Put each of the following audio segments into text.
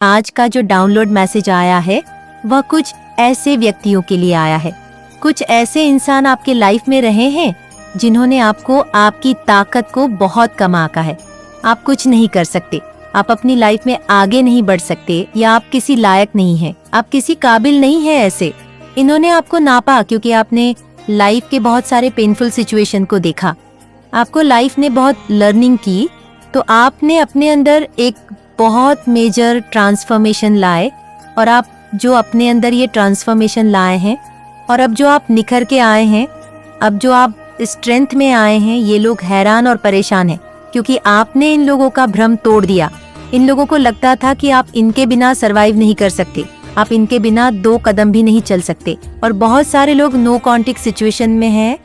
आज का जो डाउनलोड मैसेज आया है वह कुछ ऐसे व्यक्तियों के लिए आया है। कुछ ऐसे इंसान आपके लाइफ में रहे हैं जिन्होंने आपको आपकी ताकत को बहुत कम आंका है। आप कुछ नहीं कर सकते, आप अपनी लाइफ में आगे नहीं बढ़ सकते, या आप किसी लायक नहीं हैं, आप किसी काबिल नहीं है। ऐसे इन्होंने आपको नापा क्योंकि आपने लाइफ के बहुत सारे पेनफुल सिचुएशन को देखा, आपको लाइफ ने बहुत लर्निंग की, तो आपने अपने अंदर एक बहुत मेजर ट्रांसफॉर्मेशन लाए। और आप जो अपने अंदर ये ट्रांसफॉर्मेशन लाए हैं और अब जो आप निखर के आए हैं, अब जो आप स्ट्रेंथ में आए हैं, ये लोग हैरान और परेशान हैं क्योंकि आपने इन लोगों का भ्रम तोड़ दिया। इन लोगों को लगता था कि आप इनके बिना सरवाइव नहीं कर सकते, आप इनके बिना 2 कदम भी नहीं चल सकते। और बहुत सारे लोग नो कॉन्टेक्ट सिचुएशन में हैं,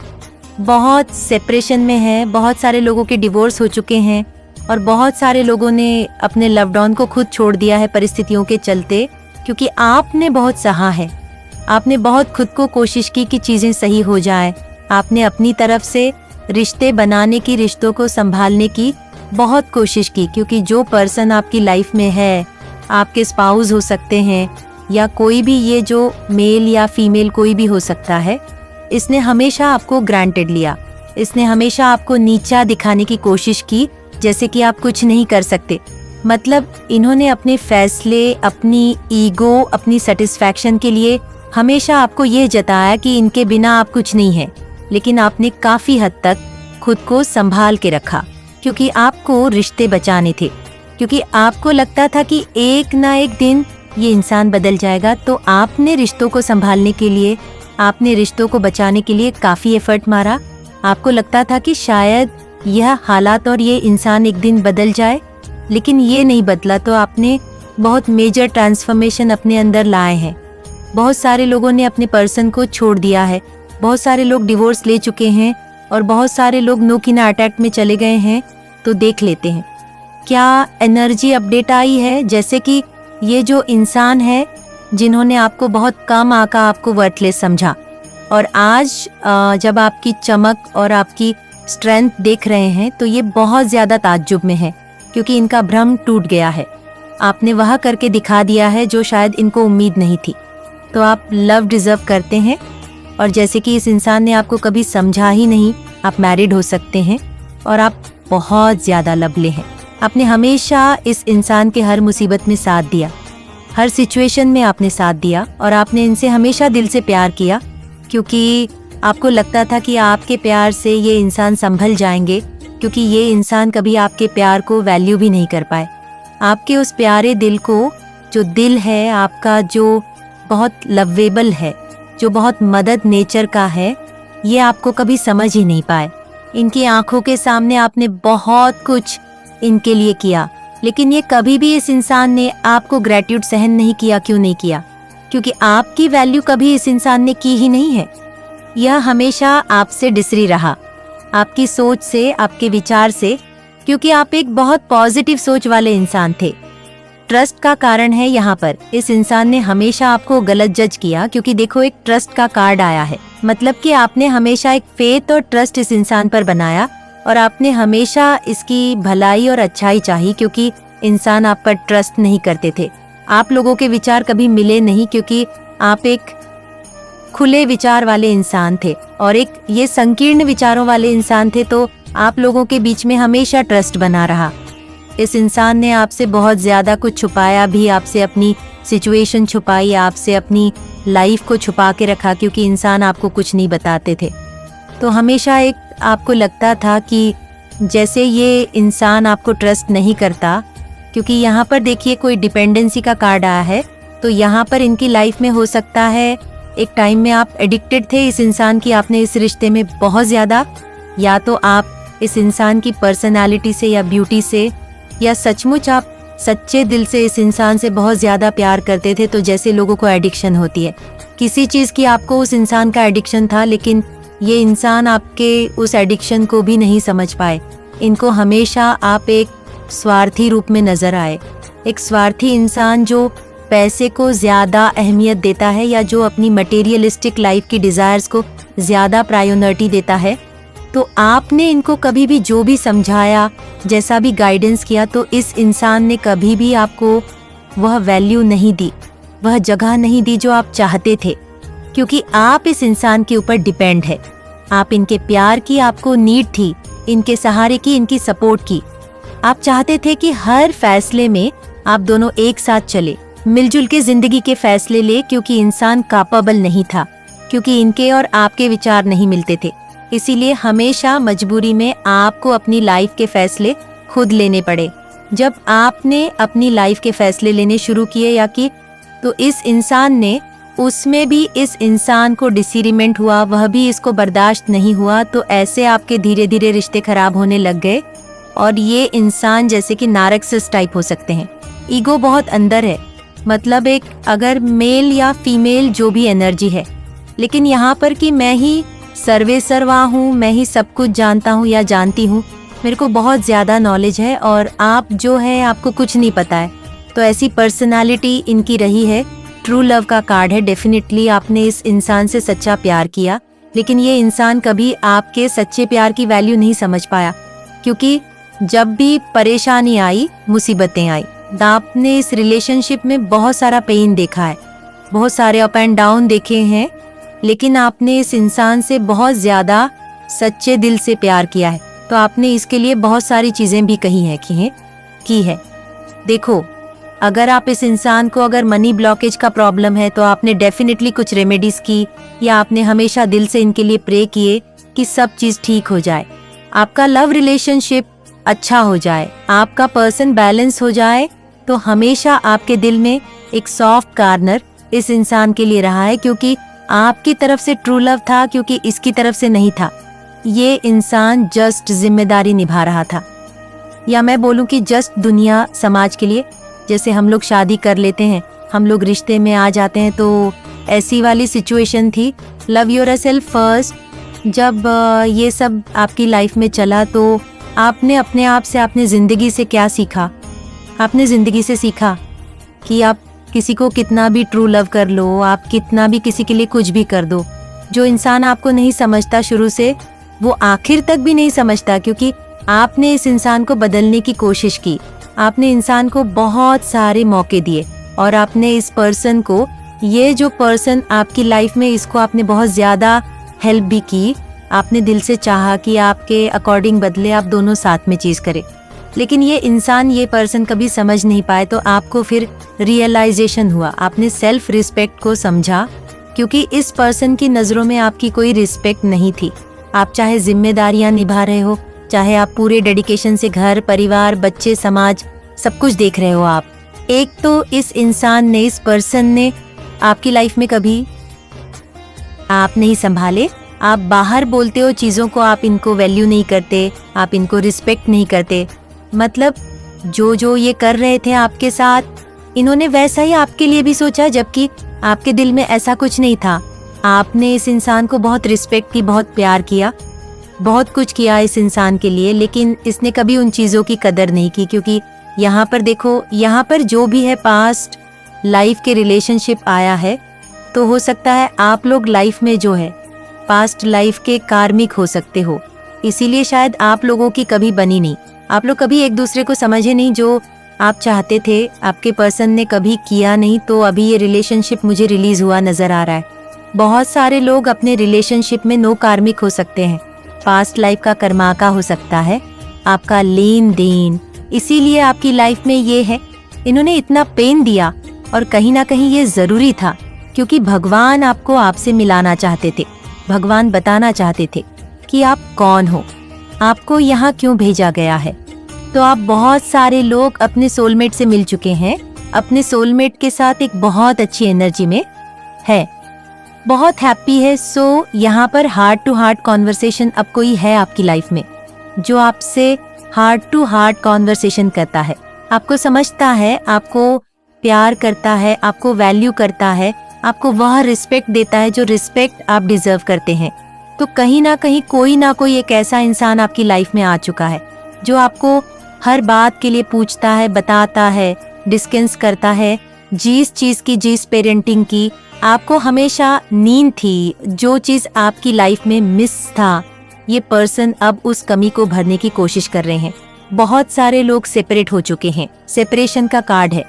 बहुत सेपरेशन में हैं, बहुत सारे लोगों के डिवोर्स हो चुके हैं और बहुत सारे लोगों ने अपने लव्ड वन को खुद छोड़ दिया है परिस्थितियों के चलते, क्योंकि आपने बहुत सहा है, आपने बहुत खुद को कोशिश की कि चीजें सही हो जाए। आपने अपनी तरफ से रिश्ते बनाने की, रिश्तों को संभालने की बहुत कोशिश की, क्योंकि जो पर्सन आपकी लाइफ में है, आपके स्पाउस हो सकते हैं या कोई भी, ये जो मेल या फीमेल कोई भी हो सकता है, इसने हमेशा आपको ग्रांटेड लिया, इसने हमेशा आपको नीचा दिखाने की कोशिश की, जैसे कि आप कुछ नहीं कर सकते। मतलब इन्होंने अपने फैसले, अपनी ईगो, अपनी सेटिस्फैक्शन के लिए हमेशा आपको ये जताया कि इनके बिना आप कुछ नहीं है। लेकिन आपने काफी हद तक खुद को संभाल के रखा क्योंकि आपको रिश्ते बचाने थे, क्योंकि आपको लगता था कि एक ना एक दिन ये इंसान बदल जाएगा। तो आपने रिश्तों को संभालने के लिए, आपने रिश्तों को बचाने के लिए काफी एफर्ट मारा। आपको लगता था कि शायद यह हालात और ये इंसान एक दिन बदल जाए, लेकिन ये नहीं बदला। तो आपने बहुत मेजर ट्रांसफॉर्मेशन अपने अंदर लाए हैं। बहुत सारे लोगों ने अपने पर्सन को छोड़ दिया है, बहुत सारे लोग डिवोर्स ले चुके हैं और बहुत सारे लोग नोकिना अटैक में चले गए हैं। तो देख लेते हैं क्या एनर्जी अपडेट आई है। जैसे कि ये जो इंसान है जिन्होंने आपको बहुत कम आंका, आपको वर्थलेस समझा, और आज जब आपकी चमक और आपकी स्ट्रेंथ देख रहे हैं तो ये बहुत ज्यादा ताज्जुब में है, क्योंकि इनका भ्रम टूट गया है। आपने वह करके दिखा दिया है जो शायद इनको उम्मीद नहीं थी। तो आप लव डिजर्व करते हैं, और जैसे कि इस इंसान ने आपको कभी समझा ही नहीं, आप मैरिड हो सकते हैं और आप बहुत ज्यादा लवली हैं। आपने हमेशा इस इंसान के हर मुसीबत में साथ दिया, हर सिचुएशन में आपने साथ दिया, और आपने इनसे हमेशा दिल से प्यार किया, क्योंकि आपको लगता था कि आपके प्यार से ये इंसान संभल जाएंगे, क्योंकि ये इंसान कभी आपके प्यार को वैल्यू भी नहीं कर पाए। आपके उस प्यारे दिल को, जो दिल है आपका, जो बहुत लवेबल है, जो बहुत मदद नेचर का है, ये आपको कभी समझ ही नहीं पाए। इनकी आंखों के सामने आपने बहुत कुछ इनके लिए किया, लेकिन ये कभी भी, इस इंसान ने आपको ग्रेटिट्यूड सहन नहीं किया। क्यों नहीं किया? क्योंकि आपकी वैल्यू कभी इस इंसान ने की ही नहीं है। यह हमेशा आपसे डिसरी रहा, आपकी सोच से, आपके विचार से, क्योंकि आप एक बहुत पॉजिटिव सोच वाले इंसान थे। ट्रस्ट का कारण है यहाँ पर, इस इंसान ने हमेशा आपको गलत जज किया, क्योंकि देखो एक ट्रस्ट का कार्ड आया है, मतलब कि आपने हमेशा एक फेथ और ट्रस्ट इस इंसान पर बनाया, और आपने हमेशा इसकी भलाई और अच्छाई चाही, क्योंकि इंसान आप पर ट्रस्ट नहीं करते थे। आप लोगों के विचार कभी मिले नहीं, क्योंकि आप एक खुले विचार वाले इंसान थे और एक ये संकीर्ण विचारों वाले इंसान थे। तो आप लोगों के बीच में हमेशा ट्रस्ट बना रहा। इस इंसान ने आपसे बहुत ज्यादा कुछ छुपाया भी, आपसे अपनी सिचुएशन छुपाई, आपसे अपनी लाइफ को छुपा के रखा, क्योंकि इंसान आपको कुछ नहीं बताते थे। तो हमेशा एक आपको लगता था कि जैसे ये इंसान आपको ट्रस्ट नहीं करता, क्योंकि यहाँ पर देखिए कोई डिपेंडेंसी का कार्ड आया है। तो यहाँ पर इनकी लाइफ में हो सकता है एक टाइम में आप एडिक्टेड थे इस इंसान की, आपने इस रिश्ते में बहुत ज्यादा, या तो आप इस इंसान की पर्सनालिटी से या ब्यूटी से, या सचमुच आप सच्चे दिल से इस इंसान से बहुत ज्यादा प्यार करते थे। तो जैसे लोगों को एडिक्शन होती है किसी चीज की, आपको उस इंसान का एडिक्शन था, लेकिन ये इंसान आपके उस एडिक्शन को भी नहीं समझ पाए। इनको हमेशा आप एक स्वार्थी रूप में नजर आए, एक स्वार्थी इंसान जो पैसे को ज्यादा अहमियत देता है, या जो अपनी मटेरियलिस्टिक लाइफ की डिजायर्स को ज्यादा प्रायोरिटी देता है। तो आपने इनको कभी भी जो भी समझाया, जैसा भी गाइडेंस किया, तो इस इंसान ने कभी भी आपको वह वैल्यू नहीं दी, वह जगह नहीं दी जो आप चाहते थे, क्योंकि आप इस इंसान के ऊपर डिपेंड है। आप इनके प्यार की आपको नीड थी, इनके सहारे की, इनकी सपोर्ट की। आप चाहते थे कि हर फैसले में आप दोनों एक साथ चले, मिलजुल के जिंदगी के फैसले ले, क्योंकि इंसान कैपेबल नहीं था, क्योंकि इनके और आपके विचार नहीं मिलते थे। इसीलिए हमेशा मजबूरी में आपको अपनी लाइफ के फैसले खुद लेने पड़े। जब आपने अपनी लाइफ के फैसले लेने शुरू किए या कि तो इस इंसान ने, उसमें भी इस इंसान को डिसएग्रीमेंट हुआ, वह भी इसको बर्दाश्त नहीं हुआ, तो ऐसे आपके धीरे धीरे रिश्ते खराब होने लग गए। और ये इंसान जैसे कि नारसिसिस्ट टाइप हो सकते हैं, ईगो बहुत अंदर है, मतलब एक अगर मेल या फीमेल जो भी एनर्जी है, लेकिन यहाँ पर कि मैं ही सर्वे सर्वा हूँ, मैं ही सब कुछ जानता हूँ या जानती हूँ, मेरे को बहुत ज़्यादा नॉलेज है और आप जो है आपको कुछ नहीं पता है। तो ऐसी पर्सनालिटी इनकी रही है। ट्रू लव का कार्ड है। डेफिनेटली आपने इस इंसान से सच्चा प्यार किया, लेकिन ये इंसान कभी आपके सच्चे प्यार की वैल्यू नहीं समझ पाया, क्योंकि जब भी परेशानी आई, मुसीबतें आई, आपने इस रिलेशनशिप में बहुत सारा पेन देखा है, बहुत सारे अप एंड डाउन देखे हैं, लेकिन आपने इस इंसान से बहुत ज्यादा सच्चे दिल से प्यार किया है। तो आपने इसके लिए बहुत सारी चीजें भी कही हैं की है। देखो, अगर आप इस इंसान को, अगर मनी ब्लॉकेज का प्रॉब्लम है, तो आपने डेफिनेटली कुछ रेमेडीज की, या आपने हमेशा दिल से इनके लिए प्रे किए कि सब चीज ठीक हो जाए, आपका लव रिलेशनशिप अच्छा हो जाए, आपका पर्सन बैलेंस हो जाए। तो हमेशा आपके दिल में एक सॉफ्ट कॉर्नर इस इंसान के लिए रहा है, क्योंकि आपकी तरफ से ट्रू लव था, क्योंकि इसकी तरफ से नहीं था। ये इंसान जस्ट जिम्मेदारी निभा रहा था, या मैं बोलूं कि जस्ट दुनिया समाज के लिए। जैसे हम लोग शादी कर लेते हैं, हम लोग रिश्ते में आ जाते हैं, तो ऐसी वाली सिचुएशन थी। Love yourself first. जब ये सब आपकी लाइफ में चला, तो आपने अपने आप से, आपने जिंदगी से क्या सीखा? आपने जिंदगी से सीखा कि आप किसी को कितना भी ट्रू लव कर लो, आप कितना भी किसी के लिए कुछ भी कर दो, जो इंसान आपको नहीं समझता शुरू से, वो आखिर तक भी नहीं समझता, क्योंकि आपने इस इंसान को बदलने की कोशिश की, आपने इंसान को बहुत सारे मौके दिए, और आपने इस पर्सन को, ये जो पर्सन आपकी लाइफ में, इसको आपने बहुत ज्यादा हेल्प भी की। आपने दिल से चाहा कि आपके अकॉर्डिंग बदले, आप दोनों साथ में चीज करें, लेकिन ये इंसान, ये पर्सन कभी समझ नहीं पाए। तो आपको फिर रियलाइजेशन हुआ, आपने सेल्फ रिस्पेक्ट को समझा, क्योंकि इस पर्सन की नजरों में आपकी कोई रिस्पेक्ट नहीं थी। आप चाहे जिम्मेदारियां निभा रहे हो, चाहे आप पूरे डेडिकेशन से घर, परिवार, बच्चे, समाज, सब कुछ देख रहे हो आप। एक तो इस इंसान ने, इस पर्सन ने आपकी लाइफ में कभी आप नहीं संभाले। आप बाहर बोलते हो चीजों को, आप इनको वैल्यू नहीं करते, आप इनको रिस्पेक्ट नहीं करते। मतलब जो ये कर रहे थे आपके साथ, इन्होंने वैसा ही आपके लिए भी सोचा, जबकि आपके दिल में ऐसा कुछ नहीं था। आपने इस इंसान को बहुत रिस्पेक्ट की, बहुत प्यार किया, बहुत कुछ किया इस इंसान के लिए, लेकिन इसने कभी उन चीजों की कदर नहीं की। क्योंकि यहाँ पर देखो, यहाँ पर जो भी है पास्ट लाइफ के रिलेशनशिप आया है, तो हो सकता है आप लोग लाइफ में जो है पास्ट लाइफ के कार्मिक हो सकते हो, इसीलिए शायद आप लोगों की कभी बनी नहीं, आप लोग कभी एक दूसरे को समझे नहीं। जो आप चाहते थे आपके पर्सन ने कभी किया नहीं, तो अभी ये रिलेशनशिप मुझे रिलीज हुआ नजर आ रहा है। बहुत सारे लोग अपने रिलेशनशिप में नो कार्मिक हो सकते हैं, पास्ट लाइफ का कर्माका हो सकता है, आपका लेन देन, इसीलिए आपकी लाइफ में ये है। इन्होंने इतना पेन दिया, और कहीं ना कहीं ये जरूरी था, क्योंकि भगवान आपको आपसे मिलाना चाहते थे। भगवान बताना चाहते थे कि आप कौन हो, आपको यहाँ क्यों भेजा गया है। तो आप बहुत सारे लोग अपने सोलमेट से मिल चुके हैं, अपने सोलमेट के साथ एक बहुत अच्छी एनर्जी में है, बहुत हैप्पी है। सो यहाँ पर हार्ट टू हार्ट कॉन्वर्सेशन अब कोई है आपकी लाइफ में, जो आपसे हार्ट टू हार्ट कॉन्वर्सेशन करता है, आपको समझता है, आपको प्यार करता है, आपको वैल्यू करता है, आपको वह रिस्पेक्ट देता है जो रिस्पेक्ट आप डिजर्व करते हैं। तो कहीं ना कहीं कोई ना कोई एक ऐसा इंसान आपकी लाइफ में आ चुका है, जो आपको हर बात के लिए पूछता है, बताता है, डिस्कस करता है, जिस चीज की, जिस पेरेंटिंग की आपको हमेशा नींद थी, जो चीज आपकी लाइफ में मिस था, ये पर्सन अब उस कमी को भरने की कोशिश कर रहे हैं। बहुत सारे लोग सेपरेट हो चुके हैं, सेपरेशन का कार्ड है।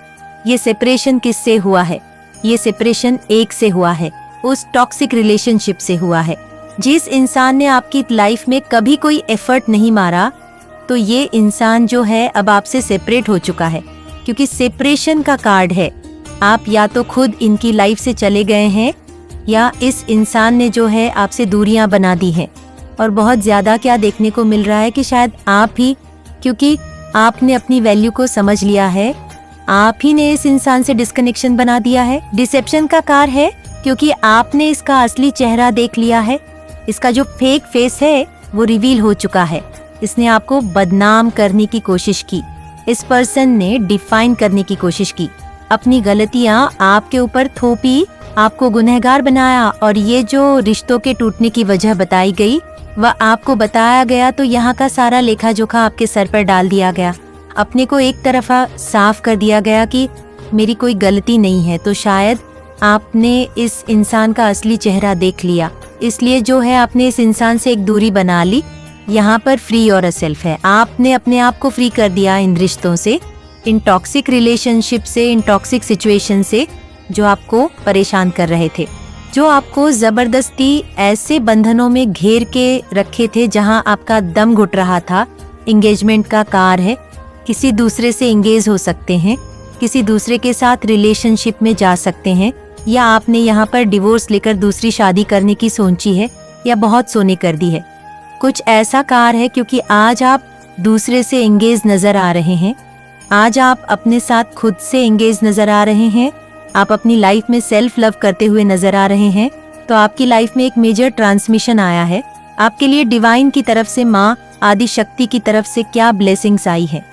ये सेपरेशन किससे हुआ है? ये सेपरेशन एक से हुआ है, उस टॉक्सिक रिलेशनशिप से हुआ है। जिस इंसान ने आपकी लाइफ में कभी कोई एफर्ट नहीं मारा, तो ये इंसान जो है अब आपसे सेपरेट हो चुका है, क्योंकि सेपरेशन का कार्ड है। आप या तो खुद इनकी लाइफ से चले गए हैं, या इस इंसान ने जो है आपसे दूरियां बना दी हैं। और बहुत ज्यादा क्या देखने को मिल रहा है कि शायद आप ही, क्योंकि आपने अपनी वैल्यू को समझ लिया है, आप ही ने इस इंसान से डिस्कनेक्शन बना दिया है। डिसेप्शन का कार्ड है, क्योंकि आपने इसका असली चेहरा देख लिया है। इसका जो फेक फेस है वो रिवील हो चुका है। इसने आपको बदनाम करने की कोशिश की। इस पर्सन ने डिफाइन करने की कोशिश की, अपनी गलतियां आपके ऊपर थोपी, आपको गुनहगार बनाया। और ये जो रिश्तों के टूटने की वजह बताई गई, वह आपको बताया गया, तो यहाँ का सारा लेखा जोखा आपके सर पर डाल दिया गया। अपने को एक तरफा साफ कर दिया गया कि मेरी कोई गलती नहीं है। तो शायद आपने इस इंसान का असली चेहरा देख लिया, इसलिए जो है आपने इस इंसान से एक दूरी बना ली। यहाँ पर फ्री और सेल्फ है, आपने अपने आप को फ्री कर दिया इन रिश्तों से, इन टॉक्सिक रिलेशनशिप से, इन टॉक्सिक सिचुएशन से जो आपको परेशान कर रहे थे, जो आपको जबरदस्ती ऐसे बंधनों में घेर के रखे थे जहां आपका दम घुट रहा था। एंगेजमेंट का कार्ड है, किसी दूसरे से एंगेज हो सकते हैं, किसी दूसरे के साथ रिलेशनशिप में जा सकते हैं, या आपने यहाँ पर डिवोर्स लेकर दूसरी शादी करने की सोची है, या बहुत सोने कर दी है। कुछ ऐसा कार्ड है, क्योंकि आज आप दूसरे से एंगेज नजर आ रहे हैं, आज आप अपने साथ खुद से एंगेज नजर आ रहे हैं, आप अपनी लाइफ में सेल्फ लव करते हुए नजर आ रहे हैं। तो आपकी लाइफ में एक मेजर ट्रांसमिशन आया है। आपके लिए डिवाइन की तरफ से, माँ आदि शक्ति की तरफ से क्या ब्लेसिंग्स आई है,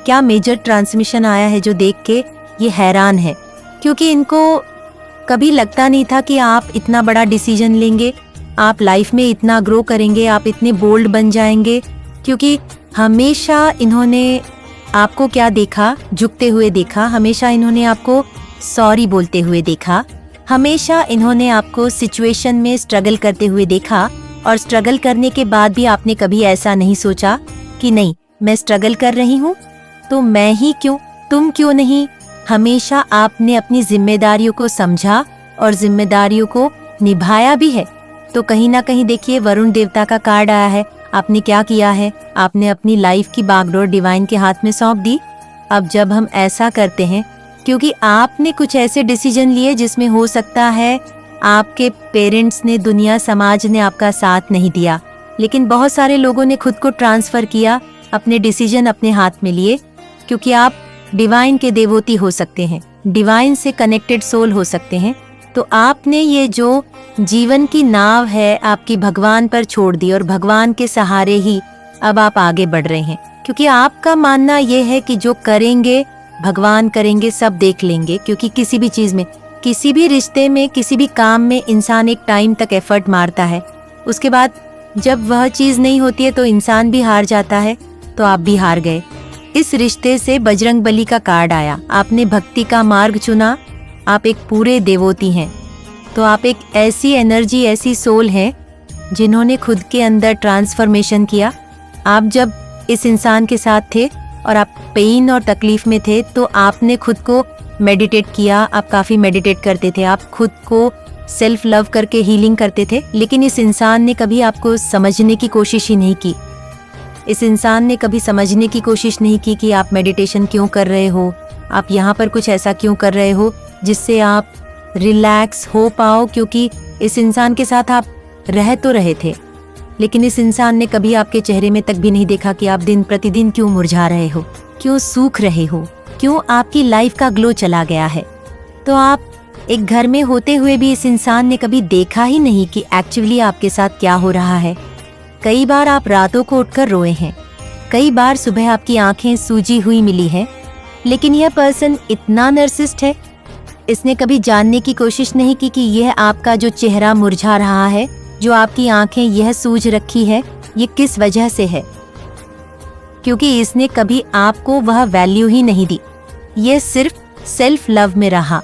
क्या मेजर ट्रांसमिशन आया है, जो देख के ये हैरान है। क्योंकि इनको कभी लगता नहीं था कि आप इतना बड़ा डिसीजन लेंगे, आप लाइफ में इतना ग्रो करेंगे, आप इतने बोल्ड बन जाएंगे। क्योंकि हमेशा इन्होंने आपको क्या देखा, झुकते हुए देखा। हमेशा इन्होंने आपको सॉरी बोलते हुए देखा। हमेशा इन्होंने आपको सिचुएशन में स्ट्रगल करते हुए देखा। और स्ट्रगल करने के बाद भी आपने कभी ऐसा नहीं सोचा कि नहीं, मैं स्ट्रगल कर रही हूँ तो मैं ही क्यों, तुम क्यों नहीं। हमेशा आपने अपनी जिम्मेदारियों को समझा और जिम्मेदारियों को निभाया भी है। तो कहीं ना कहीं देखिए, वरुण देवता का कार्ड आया है। आपने क्या किया है, आपने अपनी लाइफ की बागडोर डिवाइन के हाथ में सौंप दी। अब जब हम ऐसा करते हैं, क्योंकि आपने कुछ ऐसे डिसीजन लिए जिसमें हो सकता है आपके पेरेंट्स ने, दुनिया, समाज ने आपका साथ नहीं दिया, लेकिन बहुत सारे लोगों ने खुद को ट्रांसफर किया, अपने डिसीजन अपने हाथ में लिए। क्योंकि आप डिवाइन के देवोती हो सकते हैं, डिवाइन से कनेक्टेड सोल हो सकते हैं। तो आपने ये जो जीवन की नाव है आपकी भगवान पर छोड़ दी, और भगवान के सहारे ही अब आप आगे बढ़ रहे हैं। क्योंकि आपका मानना ये है कि जो करेंगे भगवान करेंगे, सब देख लेंगे। क्योंकि किसी भी चीज में, किसी भी रिश्ते में, किसी भी काम में इंसान एक टाइम तक एफर्ट मारता है, उसके बाद जब वह चीज नहीं होती है तो इंसान भी हार जाता है। तो आप भी हार गए। इस रिश्ते से बजरंगबली का कार्ड आया, आपने भक्ति का मार्ग चुना, आप एक पूरे देवोती हैं। तो आप एक ऐसी एनर्जी, ऐसी सोल हैं जिन्होंने खुद के अंदर ट्रांसफॉर्मेशन किया। आप जब इस इंसान के साथ थे और आप पेन और तकलीफ में थे, तो आपने खुद को मेडिटेट किया। आप काफ़ी मेडिटेट करते थे, आप खुद को सेल्फ लव करके हीलिंग करते थे। लेकिन इस इंसान ने कभी आपको समझने की कोशिश ही नहीं की। इस इंसान ने कभी समझने की कोशिश नहीं की कि आप मेडिटेशन क्यों कर रहे हो, आप यहाँ पर कुछ ऐसा क्यों कर रहे हो जिससे आप रिलैक्स हो पाओ। क्योंकि इस इंसान के साथ आप रह तो रहे थे, लेकिन इस इंसान ने कभी आपके चेहरे में तक भी नहीं देखा कि आप दिन प्रतिदिन क्यों मुरझा रहे हो, क्यों सूख रहे हो, क्यों आपकी लाइफ का ग्लो चला गया है। तो आप एक घर में होते हुए भी इस इंसान ने कभी देखा ही नहीं कि एक्चुअली आपके साथ क्या हो रहा है। कई बार आप रातों को उठकर रोए हैं, कई बार सुबह आपकी आंखें सूजी हुई मिली हैं। लेकिन यह पर्सन इतना नर्सिस्ट है, इसने कभी जानने की कोशिश नहीं की कि यह आपका जो चेहरा मुरझा रहा है, जो आपकी आंखें यह सूज रखी है, ये किस वजह से है। क्योंकि इसने कभी आपको वह वैल्यू ही नहीं दी। ये सिर्फ सेल्फ लव में रहा,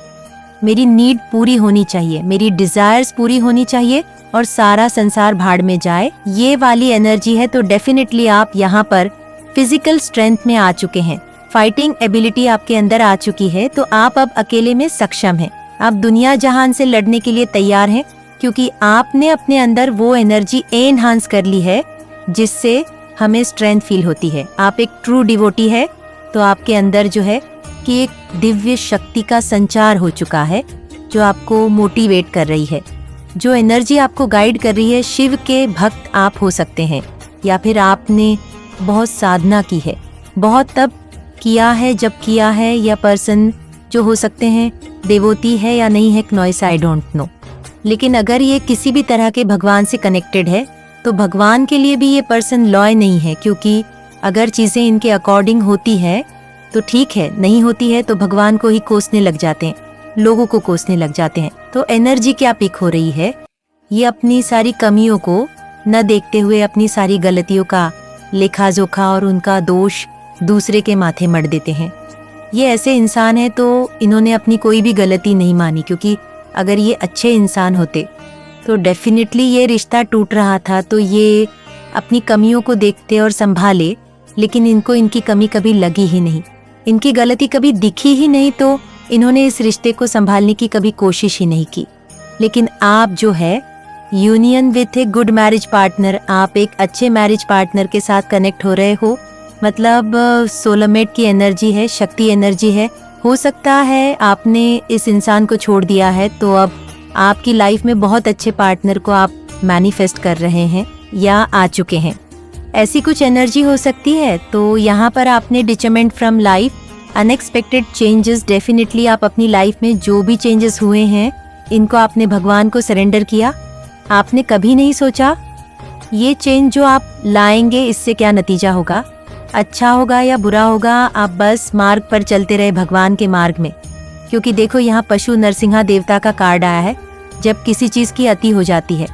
मेरी नीड पूरी होनी चाहिए, मेरी डिजायर्स पूरी होनी चाहिए और सारा संसार भाड़ में जाए, ये वाली एनर्जी है। तो डेफिनेटली आप यहाँ पर फिजिकल स्ट्रेंथ में आ चुके हैं, फाइटिंग एबिलिटी आपके अंदर आ चुकी है, तो आप अब अकेले में सक्षम हैं। आप दुनिया जहान से लड़ने के लिए तैयार हैं, क्योंकि आपने अपने अंदर वो एनर्जी एनहांस कर ली है जिससे हमें स्ट्रेंथ फील होती है। आप एक ट्रू डिवोटी है, तो आपके अंदर जो है कि एक दिव्य शक्ति का संचार हो चुका है जो आपको मोटिवेट कर रही है। जो एनर्जी आपको गाइड कर रही है, शिव के भक्त आप हो सकते हैं, या फिर आपने बहुत साधना की है, बहुत तप किया है जब किया है, या पर्सन जो हो सकते हैं देवोती है या नहीं है, नॉइस आई डोंट नो। लेकिन अगर ये किसी भी तरह के भगवान से कनेक्टेड है तो भगवान के लिए भी ये पर्सन लॉय नहीं है, क्योंकि अगर चीज़ें इनके अकॉर्डिंग होती है तो ठीक है, नहीं होती है तो भगवान को ही कोसने लग जाते हैं, लोगों को कोसने लग जाते हैं। तो एनर्जी क्या पिक हो रही है, ये अपनी सारी कमियों को न देखते हुए अपनी सारी गलतियों का लेखा जोखा और उनका दोष दूसरे के माथे मढ़ देते हैं। ये ऐसे इंसान है तो इन्होंने अपनी कोई भी गलती नहीं मानी, क्योंकि अगर ये अच्छे इंसान होते तो डेफिनेटली ये रिश्ता टूट रहा था तो ये अपनी कमियों को देखते और संभाले, लेकिन इनको इनकी कमी कभी लगी ही नहीं, इनकी गलती कभी दिखी ही नहीं, तो इन्होंने इस रिश्ते को संभालने की कभी कोशिश ही नहीं की। लेकिन आप जो है union with a good marriage partner, आप एक अच्छे मैरिज पार्टनर के साथ कनेक्ट हो रहे हो, मतलब सोलमेट की एनर्जी है, शक्ति एनर्जी है। हो सकता है आपने इस इंसान को छोड़ दिया है तो अब आपकी लाइफ में बहुत अच्छे पार्टनर को आप मैनिफेस्ट कर रहे हैं या आ चुके हैं, ऐसी कुछ एनर्जी हो सकती है। तो यहाँ पर आपने detachment from life, unexpected changes, definitely आप अपनी लाइफ में जो भी चेंजेस हुए हैं इनको आपने भगवान को सरेंडर किया। आपने कभी नहीं सोचा ये चेंज जो आप लाएंगे इससे क्या नतीजा होगा, अच्छा होगा या बुरा होगा, आप बस मार्ग पर चलते रहे भगवान के मार्ग में। क्योंकि देखो यहाँ पशु नरसिंहा देवता का कार्ड आया है, जब किसी चीज की अति हो जाती है,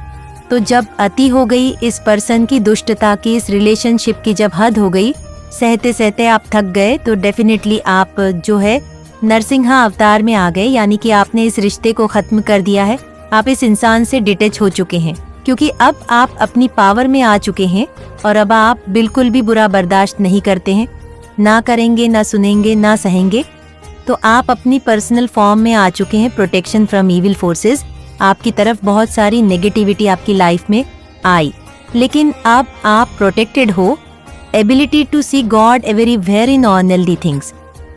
तो जब अति हो गई इस पर्सन की दुष्टता की, इस रिलेशनशिप की जब हद हो गई, सहते सहते आप थक गए, तो डेफिनेटली आप जो है नरसिंहा अवतार में आ गए, यानी कि आपने इस रिश्ते को खत्म कर दिया है। आप इस इंसान से डिटैच हो चुके हैं, क्योंकि अब आप अपनी पावर में आ चुके हैं और अब आप बिल्कुल भी बुरा बर्दाश्त नहीं करते हैं, ना करेंगे, ना सुनेंगे, ना सहेंगे। तो आप अपनी पर्सनल फॉर्म में आ चुके हैं, प्रोटेक्शन फ्रॉम इविल फोर्सेस। आपकी तरफ बहुत सारी नेगेटिविटी आपकी लाइफ में आई, लेकिन अब आप प्रोटेक्टेड हो, ability to see God everywhere in all healthy things.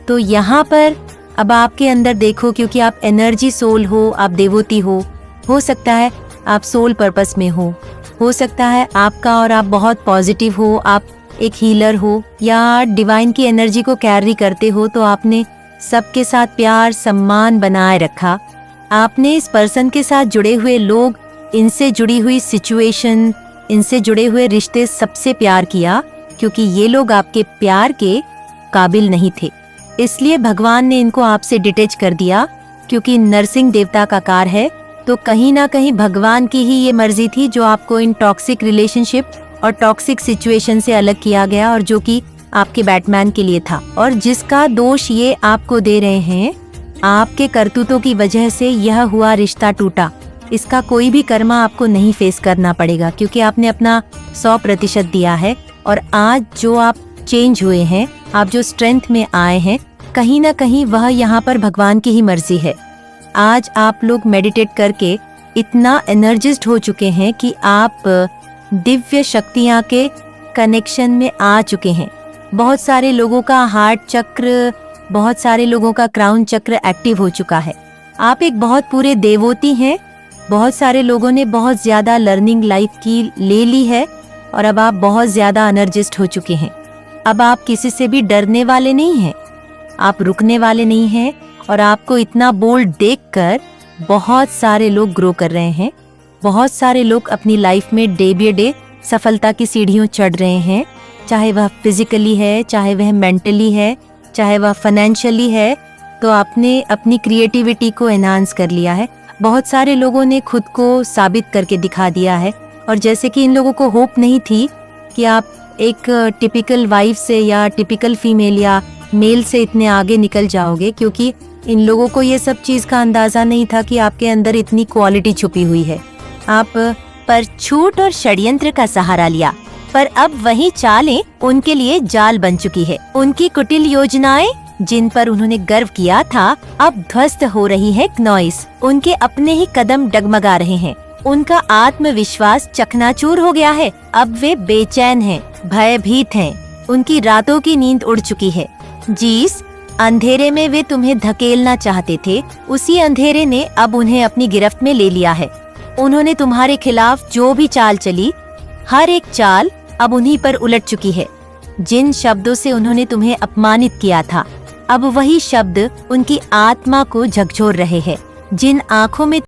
तो यहाँ पर अब आपके अंदर देखो, क्योंकि आप एनर्जी सोल हो, आप देवोती हो सकता है आप सोल पर्पस में हो सकता है आपका और आप बहुत पॉजिटिव हो, आप एक हीलर हो या डिवाइन की एनर्जी को कैरी करते हो, तो आपने सबके साथ प्यार सम्मान बनाए रखा। आपने इस पर्सन के साथ जुड़े हुए लोग, इनसे जुड़ी हुई सिचुएशन, इनसे जुड़े हुए रिश्ते सबसे प्यार किया, क्योंकि ये लोग आपके प्यार के काबिल नहीं थे, इसलिए भगवान ने इनको आपसे डिटैच कर दिया। क्योंकि नरसिंह देवता का कार है, तो कहीं ना कहीं भगवान की ही ये मर्जी थी जो आपको इन टॉक्सिक रिलेशनशिप और टॉक्सिक सिचुएशन से अलग किया गया, और जो कि आपके बैटमैन के लिए था, और जिसका दोष ये आपको दे रहे हैं, आपके करतूतों की वजह से यह हुआ रिश्ता टूटा। इसका कोई भी कर्मा आपको नहीं फेस करना पड़ेगा, क्योंकि आपने अपना 100% दिया है। और आज जो आप चेंज हुए हैं, आप जो स्ट्रेंथ में आए हैं, कहीं ना कहीं वह यहाँ पर भगवान की ही मर्जी है। आज आप लोग मेडिटेट करके इतना एनर्जिस्ट हो चुके हैं कि आप दिव्य शक्तियाँ के कनेक्शन में आ चुके हैं। बहुत सारे लोगों का हार्ट चक्र, बहुत सारे लोगों का क्राउन चक्र एक्टिव हो चुका है। आप एक बहुत पूरे देवोती हैं। बहुत सारे लोगों ने बहुत ज्यादा लर्निंग लाइफ की ले ली है और अब आप बहुत ज्यादा एनर्जिस्ट हो चुके हैं। अब आप किसी से भी डरने वाले नहीं हैं, आप रुकने वाले नहीं हैं, और आपको इतना बोल्ड देखकर बहुत सारे लोग ग्रो कर रहे हैं। बहुत सारे लोग अपनी लाइफ में डे बाय डे सफलता की सीढ़ियों चढ़ रहे हैं, चाहे वह फिजिकली है, चाहे वह मेंटली है, चाहे वह फाइनेंशियली है। तो आपने अपनी क्रिएटिविटी को एनहांस कर लिया है। बहुत सारे लोगों ने खुद को साबित करके दिखा दिया है, और जैसे कि इन लोगों को होप नहीं थी कि आप एक टिपिकल वाइफ से या टिपिकल फीमेल या मेल से इतने आगे निकल जाओगे, क्योंकि इन लोगों को ये सब चीज़ का अंदाज़ा नहीं था कि आपके अंदर इतनी क्वालिटी छुपी हुई है। आप पर झूठ और षड्यंत्र का सहारा लिया, पर अब वही चालें उनके लिए जाल बन चुकी है। उनकी कुटिल योजनाएं जिन पर उन्होंने गर्व किया था अब ध्वस्त हो रही है नॉइस। उनके अपने ही कदम डगमगा रहे हैं। उनका आत्मविश्वास चकनाचूर हो गया है। अब वे बेचैन हैं, भयभीत हैं। उनकी रातों की नींद उड़ चुकी है। जिस अंधेरे में वे तुम्हें धकेलना चाहते थे, उसी अंधेरे ने अब उन्हें अपनी गिरफ्त में ले लिया है। उन्होंने तुम्हारे खिलाफ जो भी चाल चली, हर एक चाल अब उन्हीं पर उलट चुकी है। जिन शब्दों से उन्होंने तुम्हें अपमानित किया था, अब वही शब्द उनकी आत्मा को झकझोर रहे हैं। जिन आँखों में